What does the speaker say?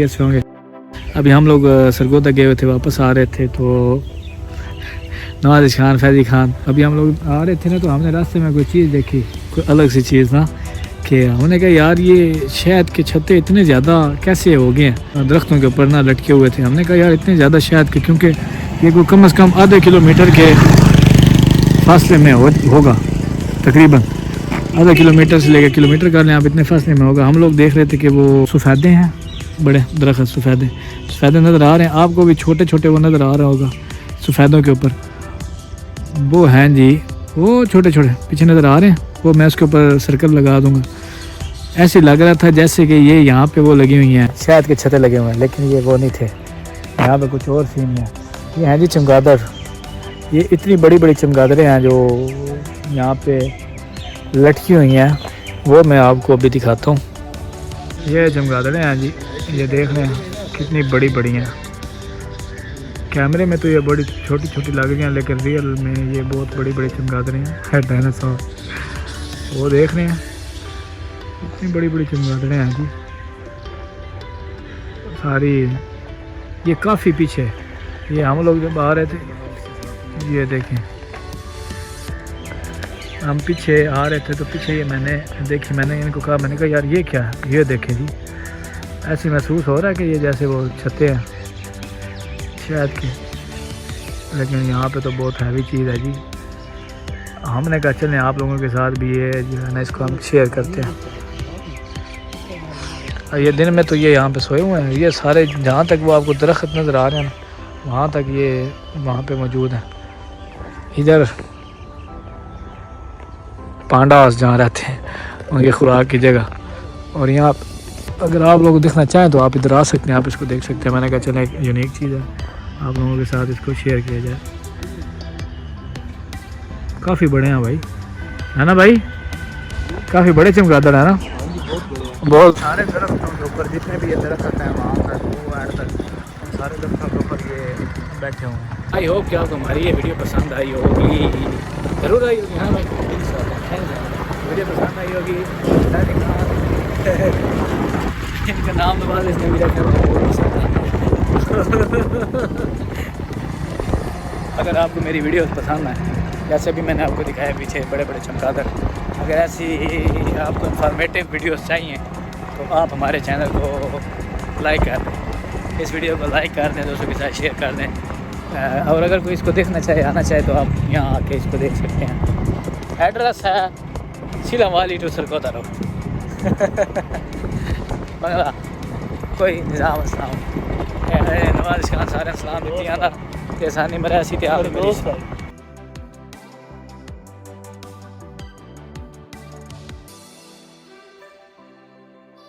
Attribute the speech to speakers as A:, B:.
A: से होंगे। अभी हम लोग सरगोदा गए हुए थे, वापस आ रहे थे तो नवाज़ खान, फैज़ी खान, अभी हम लोग आ रहे थे ना तो हमने रास्ते में कोई चीज़ देखी, कोई अलग सी चीज़ ना, कि हमने कहा यार ये शहद के छत्ते इतने ज़्यादा कैसे हो गए हैं, दरख्तों के ऊपर ना लटके हुए थे। हमने कहा यार इतने ज़्यादा शहद के, क्योंकि ये कोई कम से कम आधे किलोमीटर के फासले में होगा, तकरीबन आधा किलोमीटर से लेकर किलोमीटर का आप इतने फासले में होगा। हम लोग देख रहे थे कि वो सफ़ेदे हैं, बड़े दरख्त सफ़ेदे नज़र आ रहे हैं आपको भी, छोटे छोटे वो नज़र आ रहा होगा सफ़ेदों के ऊपर, वो हैं जी, वो छोटे छोटे पीछे नज़र आ रहे हैं, वो मैं उसके ऊपर सर्कल लगा दूंगा। ऐसे लग रहा था जैसे कि ये यहाँ पे वो लगी हुई हैं, शहद के छत्ते लगे हुए हैं, लेकिन ये वो नहीं थे, यहाँ पे कुछ और सीन है। ये हैं जी चमगादड़, ये इतनी बड़ी बड़ी चमगादड़ें हैं जो यहाँ पे लटकी हुई हैं, वो मैं आपको अभी दिखाता हूँ। ये चमगादड़ें हैं जी, ये देख रहे हैं कितनी बड़ी बड़ी हैं। कैमरे में तो ये बड़ी छोटी छोटी लग रही हैं, लेकिन रियल में ये बहुत बड़ी बड़ी चमगादड़ें हैं, डायनासोर। वो देख रहे हैं इतनी बड़ी बड़ी चमगादड़ें हैं जी सारी। ये काफ़ी पीछे, ये हम लोग जब आ रहे थे, ये देखें हम पीछे आ रहे थे तो पीछे ये मैंने इनको कहा, मैंने कहा यार ये क्या है, ये देखें जी, ऐसे महसूस हो रहा है कि ये जैसे वो छत्ते हैं शहद के, लेकिन यहाँ पे तो बहुत हैवी चीज़ है जी। हमने कहा चलें आप लोगों के साथ भी ये जो है ना इसको हम शेयर करते हैं। और ये दिन में तो ये यहाँ पे सोए हुए हैं, ये सारे जहाँ तक वो आपको दरख्त नज़र आ रहे हैं ना, वहाँ तक ये वहाँ पे मौजूद हैं। इधर पांडास जहाँ रहते हैं उनकी खुराक की जगह, और यहाँ अगर आप लोग देखना चाहें तो आप इधर आ सकते हैं, आप इसको देख सकते हैं। मैंने कहा चलें एक यूनिक चीज़ है, आप लोगों के साथ इसको शेयर किया जाए। काफ़ी बड़े हैं भाई, है ना भाई, काफ़ी बड़े चमगादड़ है ना, बहुत सारे दरख्तों के ऊपर जितने भी ये दरख्त हैं वहाँ तक वो एंड तक सारे दरख्तों के ऊपर ये बैठे हुए हैं। आई होप कि आपको हमारी ये वीडियो पसंद आई होगी, ज़रूर आई होगी। हाँ भाई, वीडियो पसंद आई होगी। इनका नाम तो बाद इसने भी रखा अगर आपको मेरी वीडियो पसंद आए, जैसे भी मैंने आपको दिखाया पीछे बड़े बड़े चमगादड़, अगर ऐसी आपको इन्फॉर्मेटिव वीडियोस चाहिए तो आप हमारे चैनल को लाइक कर दें, इस वीडियो को लाइक कर दें, दोस्तों के साथ शेयर कर दें। और अगर कोई इसको देखना चाहे, आना चाहे, तो आप यहाँ आके इसको देख सकते हैं। एड्रेस है सीलम वाली टू सरगोदा रोड बंगला कोई निज़ाम इस्लाम नवाज़ खान सारे सलाम दित्ती आंदा ते सानी मरा सी ते आप